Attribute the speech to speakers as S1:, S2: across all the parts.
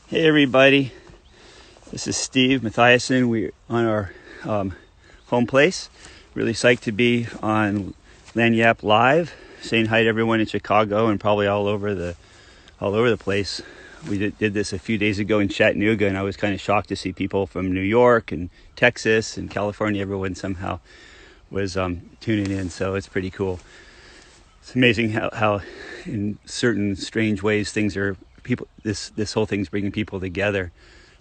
S1: Hey everybody, this is Steve Matthiasson. We're on our home place. Really psyched to be on Lagniappe Live, saying hi to everyone in Chicago and probably all over the place. We did this a few days ago in Chattanooga, and I was kind of shocked to see people from New York and Texas and California. Everyone somehow was tuning in, so it's pretty cool. It's amazing how in certain strange ways things are. This whole thing's bringing people together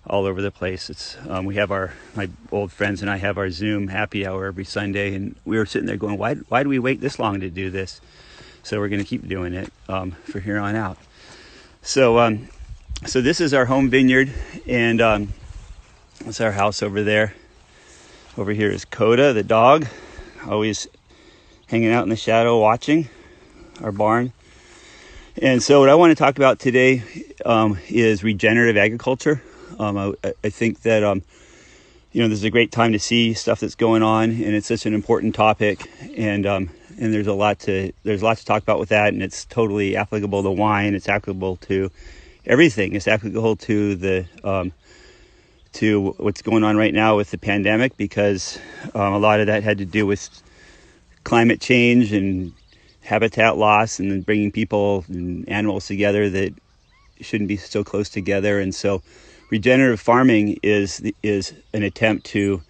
S1: all over the place. It's we have my old friends and I have our Zoom happy hour every Sunday, and we were sitting there going, why do we wait this long to do this? So we're going to keep doing it for here on out. So this is our home vineyard, and that's our house over there. Over here is Coda, the dog, always hanging out in the shadow watching our barn. And so what I want to talk about today is regenerative agriculture. I think that, this is a great time to see stuff that's going on, and it's such an important topic. And there's a lot to talk about with that, and it's totally applicable to wine. It's applicable to everything. It's applicable to to what's going on right now with the pandemic, because a lot of that had to do with climate change and habitat loss, and then bringing people and animals together that shouldn't be so close together. And so regenerative farming is an attempt to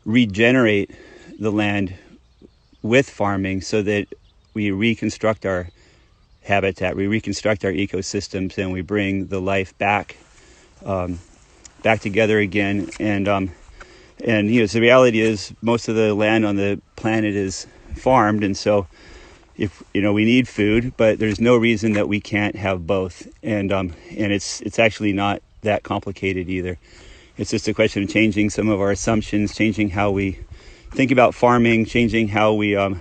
S1: regenerate the land with farming so that we reconstruct our habitat, we reconstruct our ecosystems, and we bring the life back together again. And the reality is most of the land on the planet is farmed, and so if we need food, but there's no reason that we can't have both. And it's actually not that complicated either. It's just a question of changing some of our assumptions, changing how we think about farming, changing how we go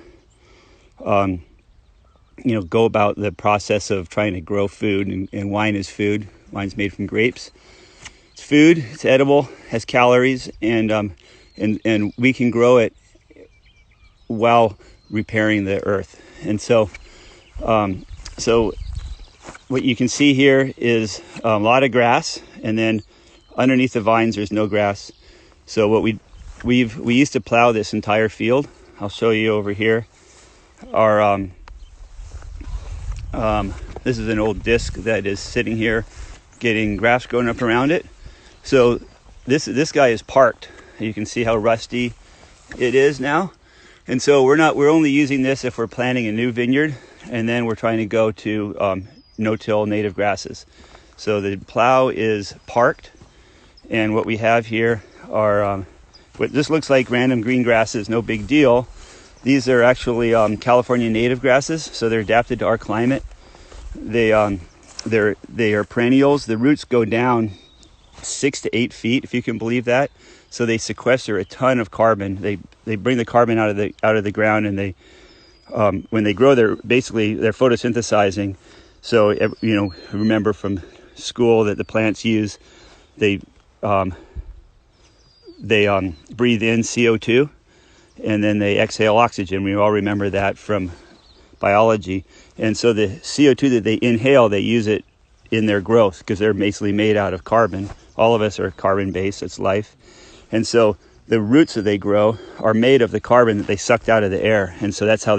S1: about the process of trying to grow food. And wine is food. Wine's made from grapes. It's food. It's edible. Has calories, and we can grow it while repairing the earth. And so what you can see here is a lot of grass, and then underneath the vines there's no grass. So what we used to plow this entire field. I'll show you over here. Our this is an old disc that is sitting here, getting grass growing up around it. So this guy is parked. You can see how rusty it is now. And so we're only using this if we're planting a new vineyard, and then we're trying to go to no-till native grasses. So the plow is parked, and what we have here are what this looks like random green grasses, no big deal. These are actually California native grasses, so they're adapted to our climate. They are perennials. The roots go down 6 to 8 feet, if you can believe that. So they sequester a ton of carbon. They bring the carbon out of the ground, and they when they grow, they're photosynthesizing. So remember from school that the plants use they breathe in CO2, and then they exhale oxygen. We all remember that from biology. And so the CO2 that they inhale, they use it in their growth, because they're basically made out of carbon. All of us are carbon based. It's life. And so the roots that they grow are made of the carbon that they sucked out of the air. And so that's how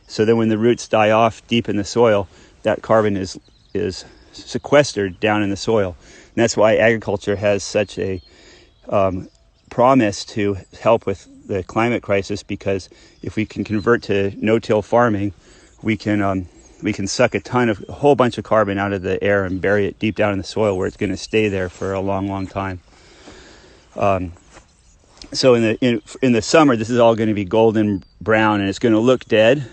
S1: so then when the roots die off deep in the soil, that carbon is sequestered down in the soil. And that's why agriculture has such a promise to help with the climate crisis, because if we can convert to no-till farming, we can suck a whole bunch of carbon out of the air and bury it deep down in the soil, where it's going to stay there for a long, long time. So in the summer, this is all going to be golden brown, and it's going to look dead.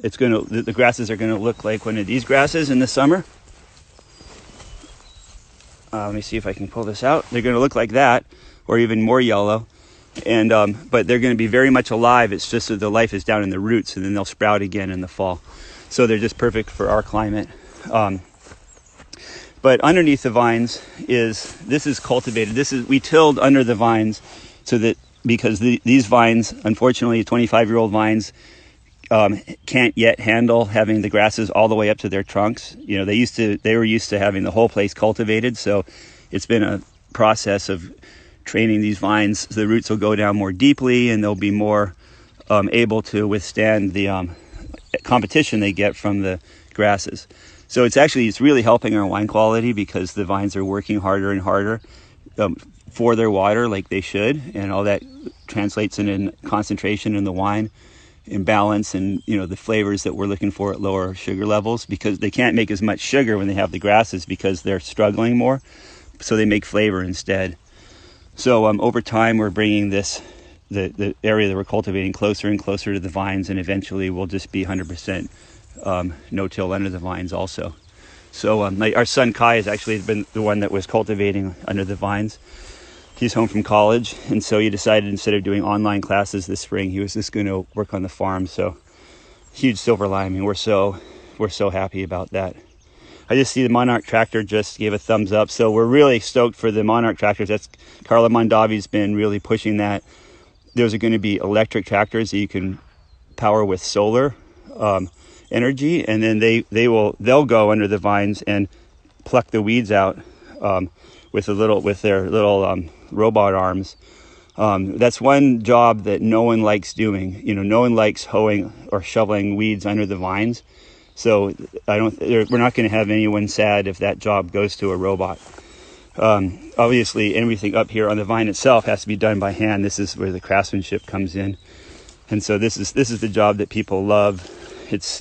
S1: The grasses are going to look like one of these grasses in the summer. Let me see if I can pull this out. They're going to look like that, or even more yellow. And but they're going to be very much alive. It's just that the life is down in the roots, and then they'll sprout again in the fall. So they're just perfect for our climate. But underneath the vines this is cultivated. We tilled under the vines, so that because these vines, unfortunately, 25-year-old vines, can't yet handle having the grasses all the way up to their trunks. They were used to having the whole place cultivated. So it's been a process of training these vines. The roots will go down more deeply, and they'll be more able to withstand the competition they get from the grasses. So it's really helping our wine quality, because the vines are working harder and harder for their water, like they should, and all that translates in concentration in the wine, in balance, and the flavors that we're looking for at lower sugar levels, because they can't make as much sugar when they have the grasses because they're struggling more, so they make flavor instead. So over time, we're bringing the area that we're cultivating closer and closer to the vines, and eventually we'll just be 100% no-till under the vines also. So our son Kai has actually been the one that was cultivating under the vines. He's home from college, and so he decided, instead of doing online classes this spring, he was just going to work on the farm. So huge silver lining. We're so happy about that. I just see the Monarch tractor just gave a thumbs up, so we're really stoked for the Monarch tractors. That's Carla Mondavi's been really pushing that. Those are going to be electric tractors that you can power with solar energy, and then they'll go under the vines and pluck the weeds out with their little robot arms. That's one job that no one likes doing. No one likes hoeing or shoveling weeds under the vines. So we're not going to have anyone sad if that job goes to a robot. Obviously, everything up here on the vine itself has to be done by hand. This is where the craftsmanship comes in, and so this is the job that people love.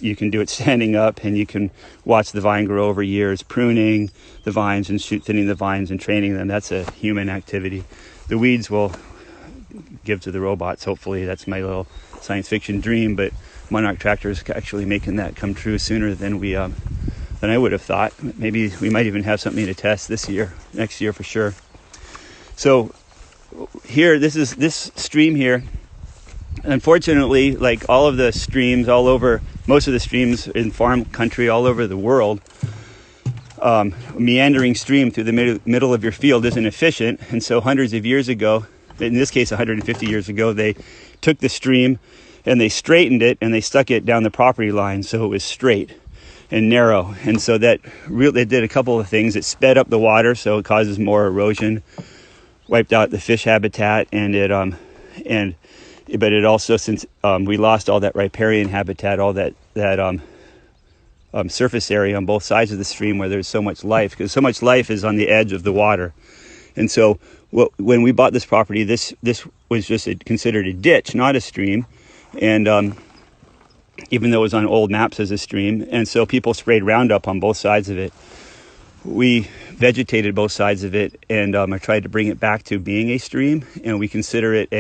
S1: You can do it standing up, and you can watch the vine grow over years, pruning the vines and thinning the vines and training them. That's a human activity. The weeds will give to the robots. Hopefully, that's my little science fiction dream. But Monarch Tractor is actually making that come true sooner than I would have thought. Maybe we might even have something to test next year for sure. So here, this stream here. Unfortunately, like all of the streams all over, most of the streams in farm country all over the world, meandering stream through the middle of your field isn't efficient. And so hundreds of years ago, in this case 150 years ago, they took the stream and they straightened it, and they stuck it down the property line so it was straight and narrow. And so they did a couple of things. It sped up the water, so it causes more erosion, wiped out the fish habitat, but it also, since we lost all that riparian habitat, all that surface area on both sides of the stream where there's so much life, because so much life is on the edge of the water. And so when we bought this property, this was just considered a ditch, not a stream, and even though it was on old maps as a stream. And so people sprayed Roundup on both sides of it. We vegetated both sides of it, and I tried to bring it back to being a stream, and we consider it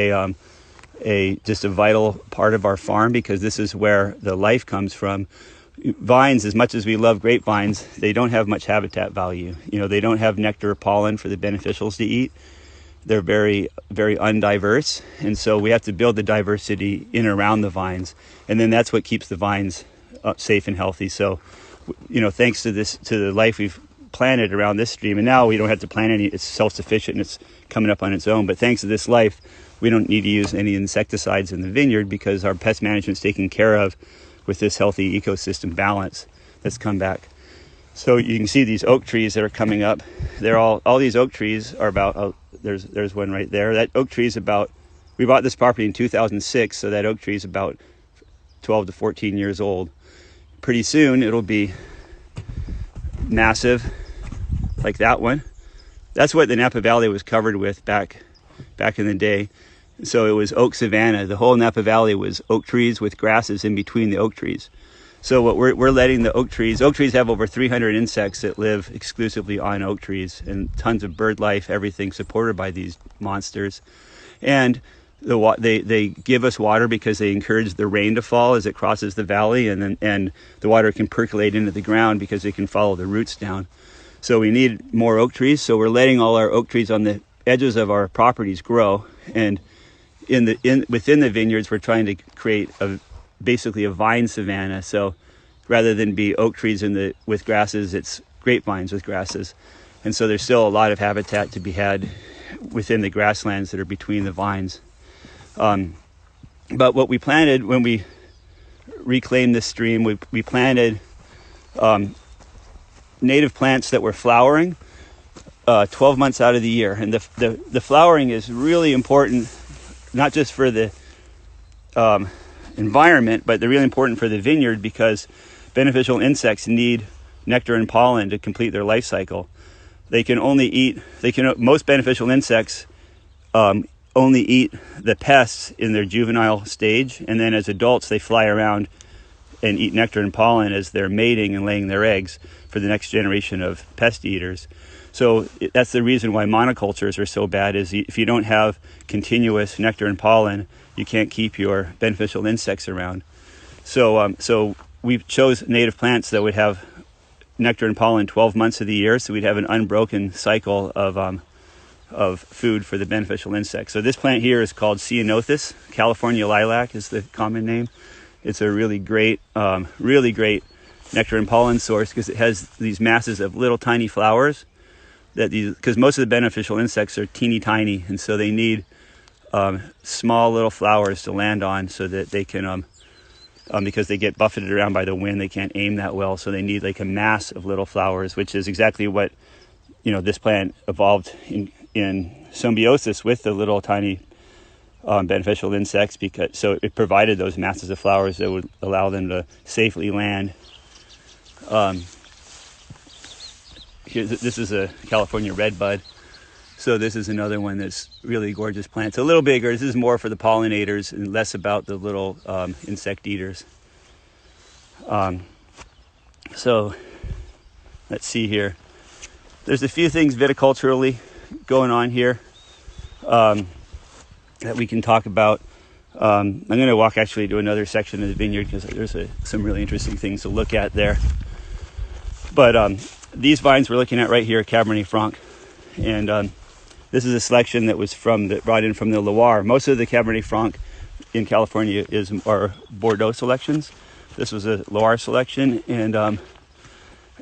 S1: just a vital part of our farm, because this is where the life comes from. Vines, as much as we love grapevines, they don't have much habitat value. They don't have nectar or pollen for the beneficials to eat. They're very, very undiverse, and so we have to build the diversity in and around the vines, and then that's what keeps the vines safe and healthy. So, thanks to the life we've planted around this stream, and now we don't have to plant any. It's self-sufficient and it's coming up on its own. But thanks to this life, we don't need to use any insecticides in the vineyard, because our pest management is taken care of with this healthy ecosystem balance that's come back. So you can see these oak trees that are coming up. They're all these oak trees are about, there's one right there. That oak tree is about, we bought this property in 2006, so that oak tree is about 12 to 14 years old. Pretty soon it'll be massive, like that one. That's what the Napa Valley was covered with back in the day. So it was oak savanna. The whole Napa Valley was oak trees with grasses in between the oak trees. So what we're letting the oak trees have over 300 insects that live exclusively on oak trees, and tons of bird life, everything supported by these monsters. And they give us water because they encourage the rain to fall as it crosses the valley, and the water can percolate into the ground because it can follow the roots down. So we need more oak trees. So we're letting all our oak trees on the edges of our properties grow, and within the vineyards we're trying to create basically a vine savanna. So rather than be oak trees with grasses, it's grapevines with grasses. And so there's still a lot of habitat to be had within the grasslands that are between the vines. But what we planted when we reclaimed this stream, we planted native plants that were flowering, 12 months out of the year. And the flowering is really important, not just for the environment, but they're really important for the vineyard, because beneficial insects need nectar and pollen to complete their life cycle. Most beneficial insects only eat the pests in their juvenile stage, and then as adults they fly around and eat nectar and pollen as they're mating and laying their eggs for the next generation of pest eaters. So that's the reason why monocultures are so bad, is if you don't have continuous nectar and pollen, you can't keep your beneficial insects around. So we chose native plants that would have nectar and pollen 12 months of the year, so we'd have an unbroken cycle of food for the beneficial insects. So this plant here is called Ceanothus. California lilac is the common name. It's a really great nectar and pollen source, because it has these masses of little tiny flowers because most of the beneficial insects are teeny tiny, and so they need small little flowers to land on, so that they can because they get buffeted around by the wind, they can't aim that well, so they need like a mass of little flowers, which is exactly what this plant evolved in symbiosis with the little tiny beneficial insects, so it provided those masses of flowers that would allow them to safely land. This is a California redbud. So this is another one that's really gorgeous plant. It's a little bigger. This is more for the pollinators and less about the little insect eaters. So let's see here. There's a few things viticulturally going on here that we can talk about. I'm going to walk actually to another section of the vineyard, because there's some really interesting things to look at there. But these vines we're looking at right here are Cabernet Franc, and this is a selection that was brought in from the Loire. Most of the Cabernet Franc in California are Bordeaux selections. This was a Loire selection, and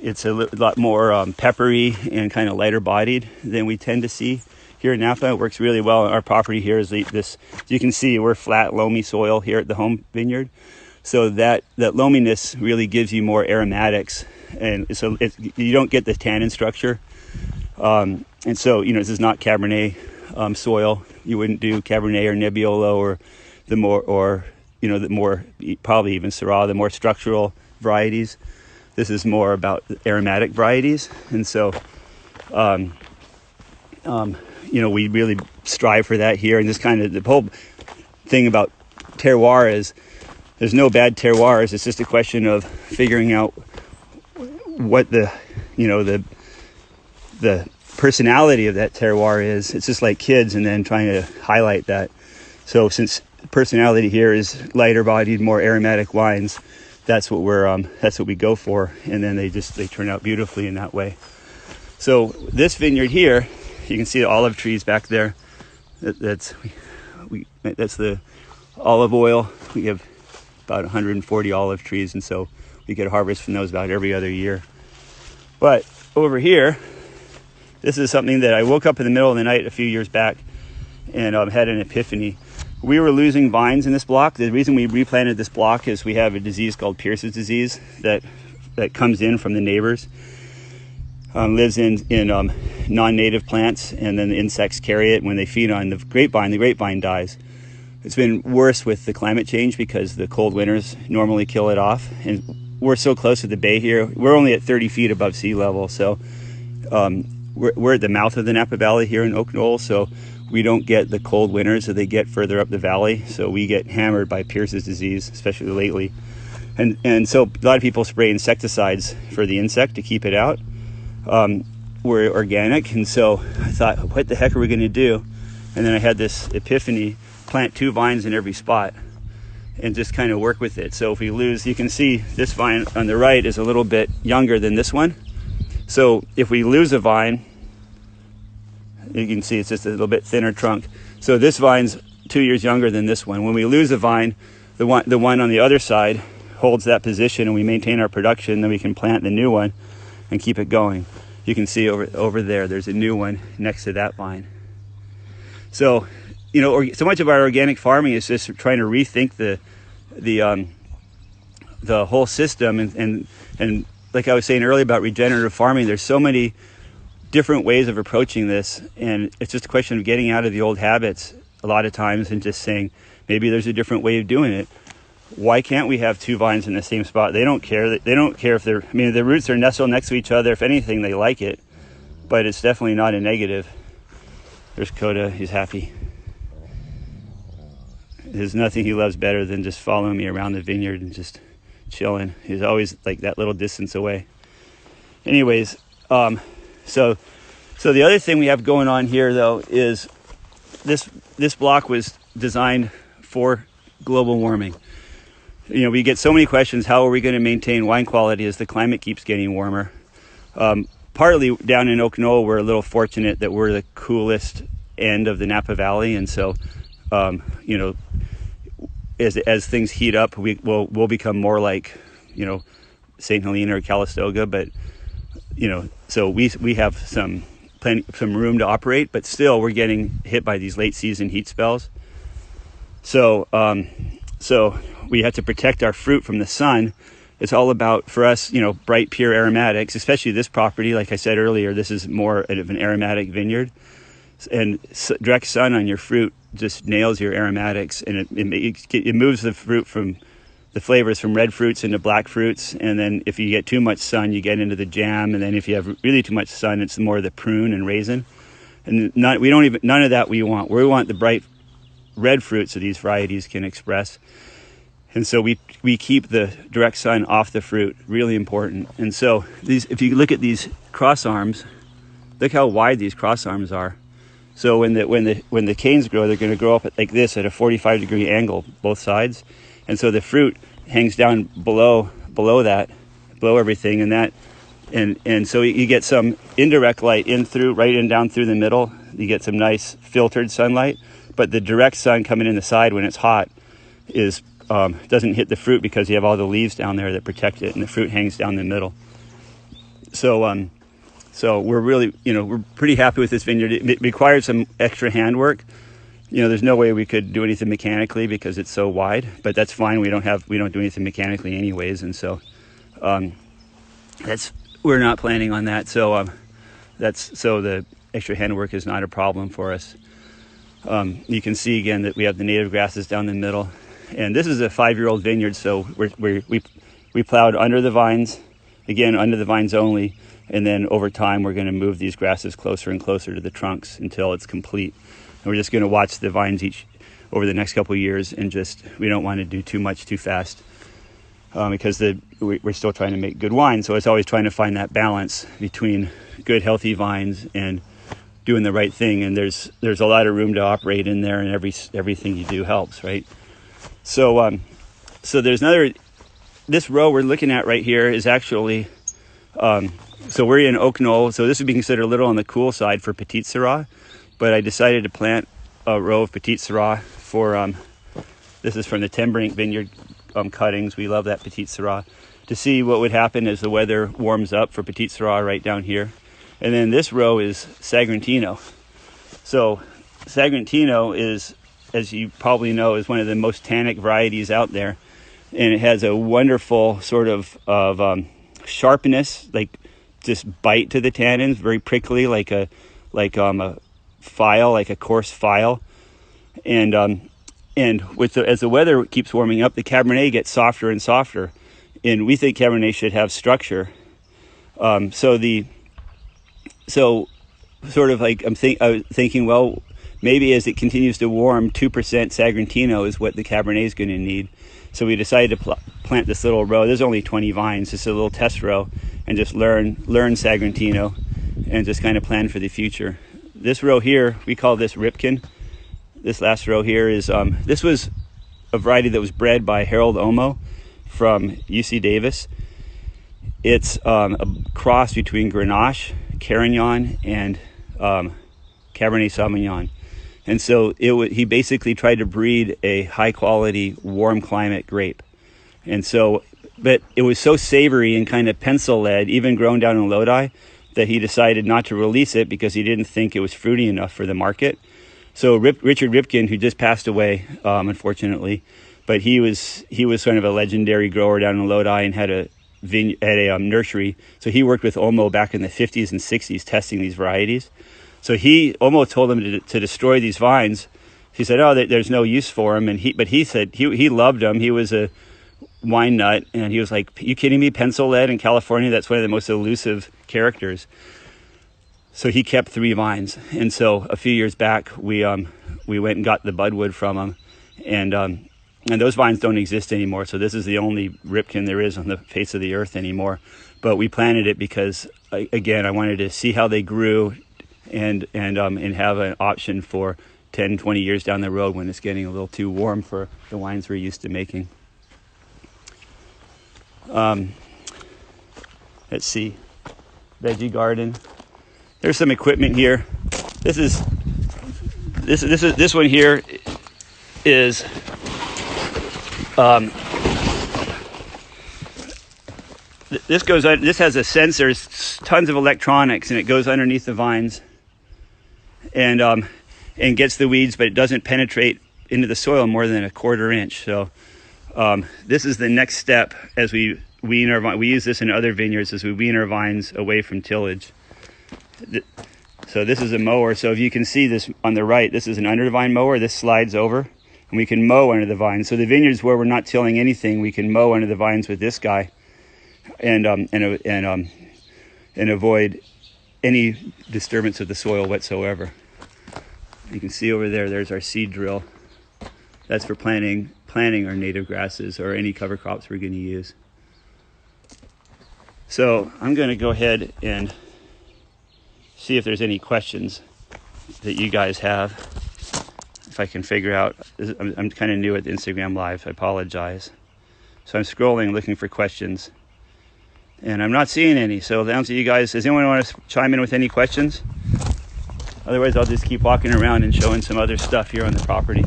S1: it's a lot more peppery and kind of lighter bodied than we tend to see here in Napa. It works really well. Our property here is this. You can see we're flat, loamy soil here at the home vineyard, so that loaminess really gives you more aromatics, and so you don't get the tannin structure. And so this is not Cabernet soil. You wouldn't do Cabernet or Nebbiolo or the more probably even Syrah, the more structural varieties. This is more about aromatic varieties, and so we really strive for that here. And this kind of the whole thing about terroir is there's no bad terroirs. It's just a question of figuring out what the personality of that terroir is. It's just like kids, and then trying to highlight that. So since personality here is lighter bodied, more aromatic wines, that's what we go for, and then they turn out beautifully in that way. So this vineyard here, you can see the olive trees back there. That's the olive oil. We have about 140 olive trees, and so we get a harvest from those about every other year. But over here, this is something that I woke up in the middle of the night a few years back and had an epiphany. We were losing vines in this block. The reason we replanted this block is we have a disease called Pierce's disease that comes in from the neighbors. Lives in non-native plants, and then the insects carry it. When they feed on the grapevine dies. It's been worse with the climate change because the cold winters normally kill it off. And we're so close to the bay here. We're only at 30 feet above sea level, so we're at the mouth of the Napa Valley here in Oak Knoll, so we don't get the cold winters that they get further up the valley. So we get hammered by Pierce's disease, especially lately. And so a lot of people spray insecticides for the insect to keep it out. We're organic, and so I thought, what the heck are we going to do? And then I had this epiphany: plant 2 vines in every spot and just kind of work with it. So if we lose, you can see this vine on the right is a little bit younger than this one. So if we lose a vine, you can see it's just a little bit thinner trunk. So this vine's 2 years younger than this one. When we lose a vine, the one on the other side holds that position, and we maintain our production. Then we can plant the new one and keep it going. You can see over there, there's a new one next to that vine. So, so much of our organic farming is just trying to rethink the whole system. And like I was saying earlier about regenerative farming, there's so many different ways of approaching this, and it's just a question of getting out of the old habits a lot of times and just saying, maybe there's a different way of doing it. Why can't we have 2 vines in the same spot? They don't care. They don't care if they're, I mean, the roots are nestled next to each other. If anything, they like it, but it's definitely not a negative. There's Coda. He's happy. There's nothing he loves better than just following me around the vineyard and just chilling. He's always like that little distance away. Anyways, so the other thing we have going on here, though, is this block was designed for global warming. You know, we get so many questions, how are we going to maintain wine quality as the climate keeps getting warmer? Partly down in Oak Knoll, we're a little fortunate that we're the coolest end of the Napa Valley. And so, you know, as things heat up, we'll become more like, you know, St. Helena or Calistoga. But, you know, so we have some room to operate, but still we're getting hit by these late season heat spells. So we have to protect our fruit from the sun. It's all about, for us, you know, bright, pure aromatics, especially this property. Like I said earlier, this is more of an aromatic vineyard, and direct sun on your fruit just nails your aromatics, and it moves the fruit from the flavors from red fruits into black fruits. And then if you get too much sun, you get into the jam. And then if you have really too much sun, it's more the prune and raisin. And none of that we want. We want the bright red fruit so these varieties can express. And so we keep the direct sun off the fruit, really important. And so if you look at these cross arms, look how wide these cross arms are. So when the canes grow, they're going to grow up like this at a 45-degree angle, both sides. And so the fruit hangs down below everything, and so you get some indirect light right in down through the middle. You get some nice filtered sunlight, but the direct sun coming in the side when it's hot doesn't hit the fruit because you have all the leaves down there that protect it, and the fruit hangs down the middle. So we're really, you know, we're pretty happy with this vineyard. It requires some extra handwork. You know, there's no way we could do anything mechanically because it's so wide, but that's fine. We don't do anything mechanically anyways. And so, we're not planning on that. So, so the extra handwork is not a problem for us. You can see again that we have the native grasses down the middle, and this is a 5-year-old vineyard. So we plowed under the vines, again, under the vines only. And then over time, we're going to move these grasses closer and closer to the trunks until it's complete. And we're just going to watch the vines over the next couple of years, and we don't want to do too much too fast because we're still trying to make good wine. So it's always trying to find that balance between good, healthy vines and doing the right thing. And there's a lot of room to operate in there, and everything you do helps, right? So there's this row we're looking at right here is actually, so we're in Oak Knoll. So this would be considered a little on the cool side for Petit Syrah. But I decided to plant a row of Petit Syrah for, this is from the Tembrink Vineyard cuttings. We love that Petit Syrah, to see what would happen as the weather warms up for Petit Syrah right down here. And then this row is Sagrantino. So Sagrantino is, as you probably know, is one of the most tannic varieties out there. And it has a wonderful sort of sharpness, like just bite to the tannins, very prickly, like a file, like a coarse file. And as the weather keeps warming up, the Cabernet gets softer and softer, and we think Cabernet should have structure. So sort of like I was thinking, well, maybe as it continues to warm, 2% Sagrantino is what the Cabernet is going to need. So we decided to plant this little row. There's only 20 vines, just a little test row, and just learn Sagrantino, and just kind of plan for the future. This row here, we call this Ripken. This last row here is, this was a variety that was bred by Harold Omo from UC Davis. It's a cross between Grenache, Carignan, and Cabernet Sauvignon. And so he basically tried to breed a high quality, warm climate grape. And so, but it was so savory and kind of pencil lead, even grown down in Lodi, that he decided not to release it because he didn't think it was fruity enough for the market. So Richard Ripken, who just passed away, unfortunately, but he was sort of a legendary grower down in Lodi and had a nursery. So he worked with Olmo back in the 50s and 60s testing these varieties. So Olmo told him to destroy these vines. He said, "Oh, there's no use for them." But he said he loved them. He was a wine nut, and he was like, "You kidding me? Pencil lead in California? That's one of the most elusive characters." So he kept 3 vines, and so a few years back we went and got the budwood from him, and those vines don't exist anymore. So this is the only Ripken there is on the face of the earth anymore. But we planted it because, again, I wanted to see how they grew, and have an option for 10, 20 years down the road when it's getting a little too warm for the wines we're used to making. Let's see, veggie garden. There's some equipment here. This one here is this has a sensor, tons of electronics, and it goes underneath the vines and gets the weeds, but it doesn't penetrate into the soil more than a 1/4 inch. So this is the next step as we wean our vines. We use this in other vineyards as we wean our vines away from tillage. So this is a mower. So if you can see this on the right, this is an under vine mower. This slides over, and we can mow under the vines. So the vineyards where we're not tilling anything, we can mow under the vines with this guy, and avoid any disturbance of the soil whatsoever. You can see over there, there's our seed drill. That's for planting our native grasses or any cover crops we're going to use. So I'm going to go ahead and see if there's any questions that you guys have. If I can figure out, I'm kind of new at the Instagram Live, I apologize. So I'm scrolling looking for questions, and I'm not seeing any. So down to you guys. Does anyone want to chime in with any questions? Otherwise, I'll just keep walking around and showing some other stuff here on the property.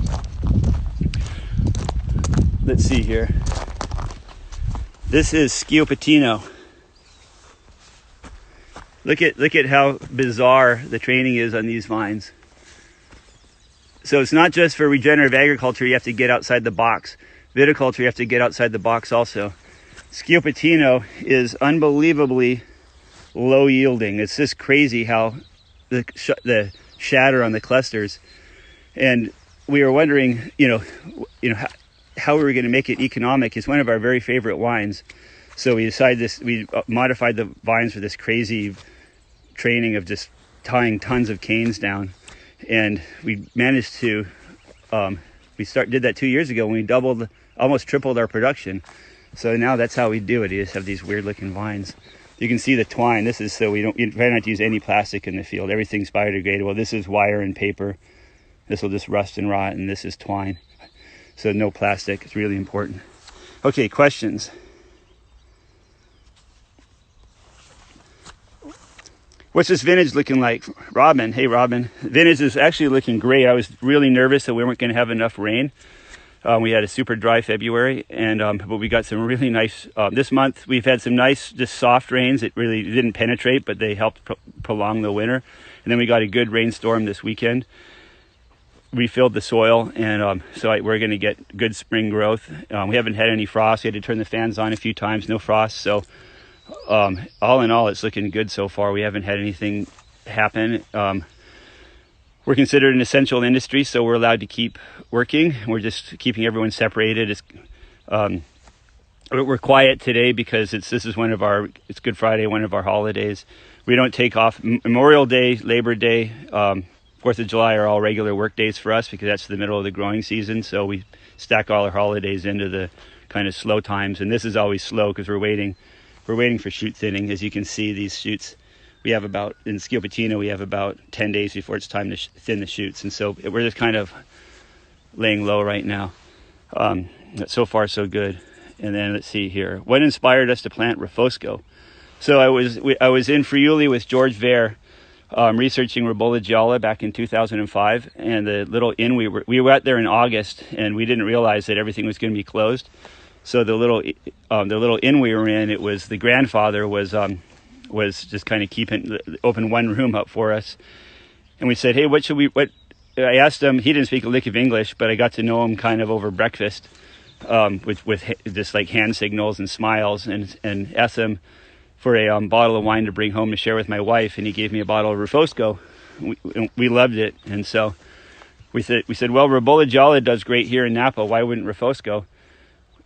S1: Let's see here. This is Schioppettino. Look at how bizarre the training is on these vines. So it's not just for regenerative agriculture, you have to get outside the box. Viticulture, you have to get outside the box also. Schioppettino is unbelievably low yielding. It's just crazy how the shatter on the clusters. And we were wondering, how we were going to make it economic. It's one of our very favorite wines. So we modified the vines for this crazy training of just tying tons of canes down, and we managed to did that 2 years ago when we almost tripled our production. So now that's how we do it. You just have these weird looking vines. You can see the twine. This is so you try not to use any plastic in the field. Everything's biodegradable. This is wire and paper. This will just rust and rot, and this is twine. So no plastic. It's really important. Okay, questions. What's this vintage looking like? Robin, hey Robin. Vintage is actually looking great. I was really nervous that we weren't going to have enough rain. We had a super dry February, but we got some really nice, this month we've had some nice, just soft rains. It really didn't penetrate, but they helped prolong the winter. And then we got a good rainstorm this weekend. Refilled the soil, and so we're going to get good spring growth. We haven't had any frost. We had to turn the fans on a few times, no frost. So all in all, it's looking good so far. We haven't had anything happen. We're considered an essential industry, so we're allowed to keep working. We're just keeping everyone separated. We're quiet today because it's Good Friday, one of our holidays. We don't take off. Memorial Day, Labor Day, 4th of July are all regular work days for us because that's the middle of the growing season. So we stack all our holidays into the kind of slow times. And this is always slow because we're waiting for shoot thinning. As you can see, these shoots, in Schioppettino, we have about 10 days before it's time to thin the shoots. And so we're just kind of laying low right now. So far, so good. And then let's see here. What inspired us to plant Refosco? So I was in Friuli with George Vare, researching Ribolla Gialla back in 2005, and the little inn we were out there in August, and we didn't realize that everything was going to be closed. So the little inn we were in, the grandfather was just kind of open one room up for us, and we said, hey, what I asked him. He didn't speak a lick of English, but I got to know him kind of over breakfast. with just like hand signals and smiles, and asked him for a bottle of wine to bring home to share with my wife, and he gave me a bottle of Refosco. We loved it, and so we said, well, Ribolla Gialla does great here in Napa. Why wouldn't Refosco?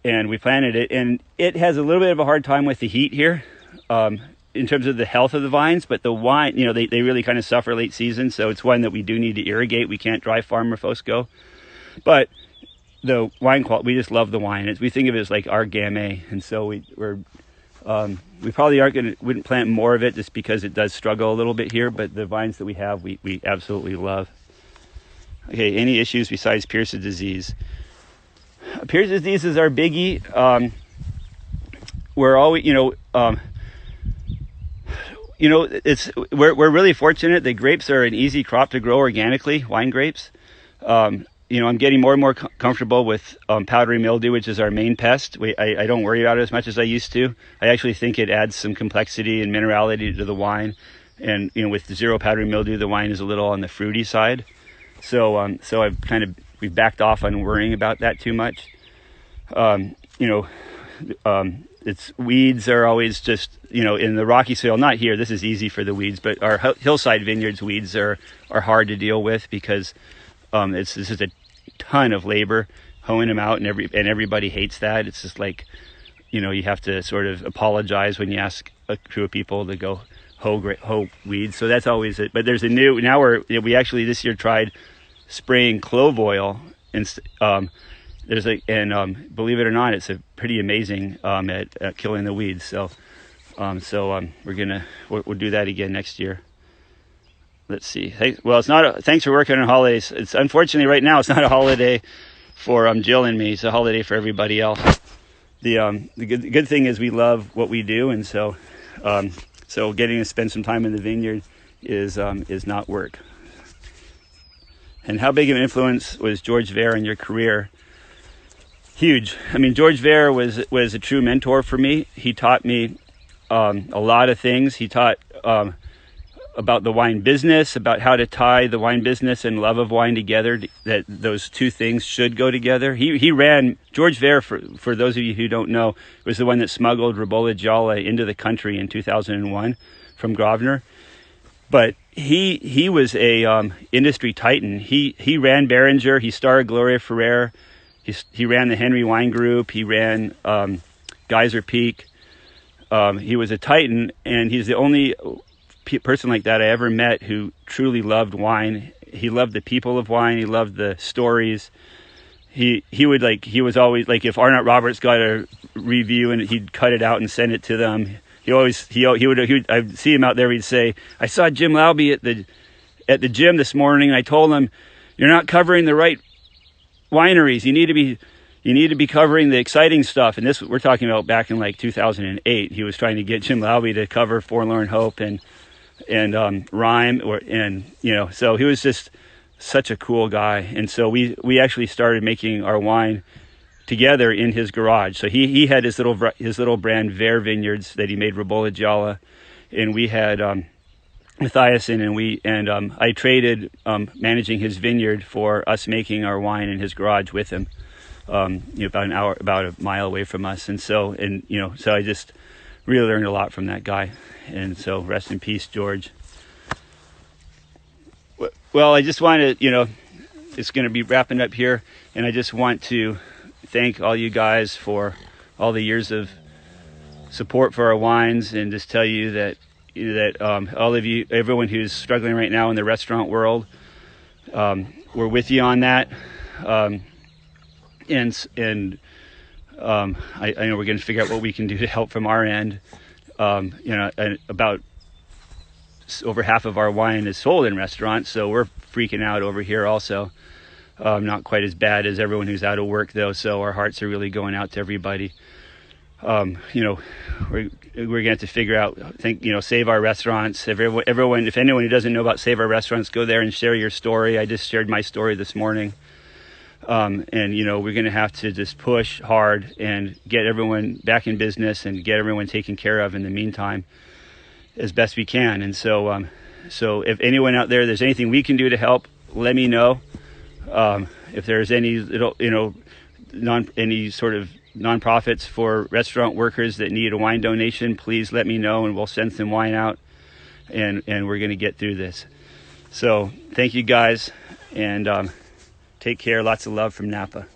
S1: And we planted it, and it has a little bit of a hard time with the heat here, in terms of the health of the vines. But the wine, they really kind of suffer late season, so it's one that we do need to irrigate. We can't dry farm Refosco, but the wine quality, we just love the wine. We think of it as like our Gamay, and so we probably wouldn't plant more of it just because it does struggle a little bit here. But the vines that we have, we absolutely love. Okay, any issues besides Pierce's disease? Pierce's disease is our biggie. We're always, we're really fortunate. The grapes are an easy crop to grow organically, wine grapes. I'm getting more and more comfortable with powdery mildew, which is our main pest. I don't worry about it as much as I used to. I actually think it adds some complexity and minerality to the wine. And with zero powdery mildew, the wine is a little on the fruity side. So we've backed off on worrying about that too much. It's weeds are always just, in the rocky soil, not here, this is easy for the weeds, but our hillside vineyards weeds are hard to deal with because this is a ton of labor hoeing them out, and everybody hates that. It's just like, you have to sort of apologize when you ask a crew of people to go hoe weeds. So that's always it. But there's we actually this year tried spraying clove oil, and believe it or not, it's a pretty amazing at killing the weeds. So we'll do that again next year. Let's see. Thanks for working on holidays. It's unfortunately right now it's not a holiday for Jill and me. It's a holiday for everybody else. The good thing is we love what we do, and so getting to spend some time in the vineyard is not work. And how big of an influence was George Vare in your career? Huge. I mean, George Vare was a true mentor for me. He taught me a lot of things. He taught about the wine business, about how to tie the wine business and love of wine together, that those two things should go together. He ran, George Vare, for those of you who don't know, was the one that smuggled Ribolla Gialla into the country in 2001 from Grosvenor. But he was a industry titan. He ran Beringer. He started Gloria Ferrer. He ran the Henry Wine Group. He ran Geyser Peak. He was a titan, and he's the only person like that I ever met who truly loved wine. He loved the people of wine. He loved the stories. He was always like, if Arnott Roberts got a review and he'd cut it out and send it to them. He would I'd see him out there. He'd say, I saw Jim Laube at the gym this morning, and I told him, you're not covering the right wineries. You need to be covering the exciting stuff. And this, we're talking about back in like 2008. He was trying to get Jim Laube to cover Forlorn Hope and Rhyme, so he was just such a cool guy. And so we actually started making our wine together in his garage. So he had his little brand Vare Vineyards that he made Ribolla Gialla, and we had Matthiasson, and I traded managing his vineyard for us making our wine in his garage with him, about a mile away from us. And so I just really learned a lot from that guy. And so rest in peace, George. Well, I just want to, it's going to be wrapping up here, and I just want to thank all you guys for all the years of support for our wines, and just tell you that all of you, everyone who's struggling right now in the restaurant world, we're with you on that. I know we're going to figure out what we can do to help from our end. And about over half of our wine is sold in restaurants, so we're freaking out over here also. Not quite as bad as everyone who's out of work though, so our hearts are really going out to everybody. We're going to have to figure out, Save Our Restaurants. If anyone who doesn't know about Save Our Restaurants, go there and share your story. I just shared my story this morning. We're going to have to just push hard and get everyone back in business and get everyone taken care of in the meantime as best we can. And so if anyone out there's anything we can do to help, let me know. If there's any any sort of nonprofits for restaurant workers that need a wine donation, please let me know and we'll send some wine out, and we're going to get through this. So thank you guys, and take care. Lots of love from Napa.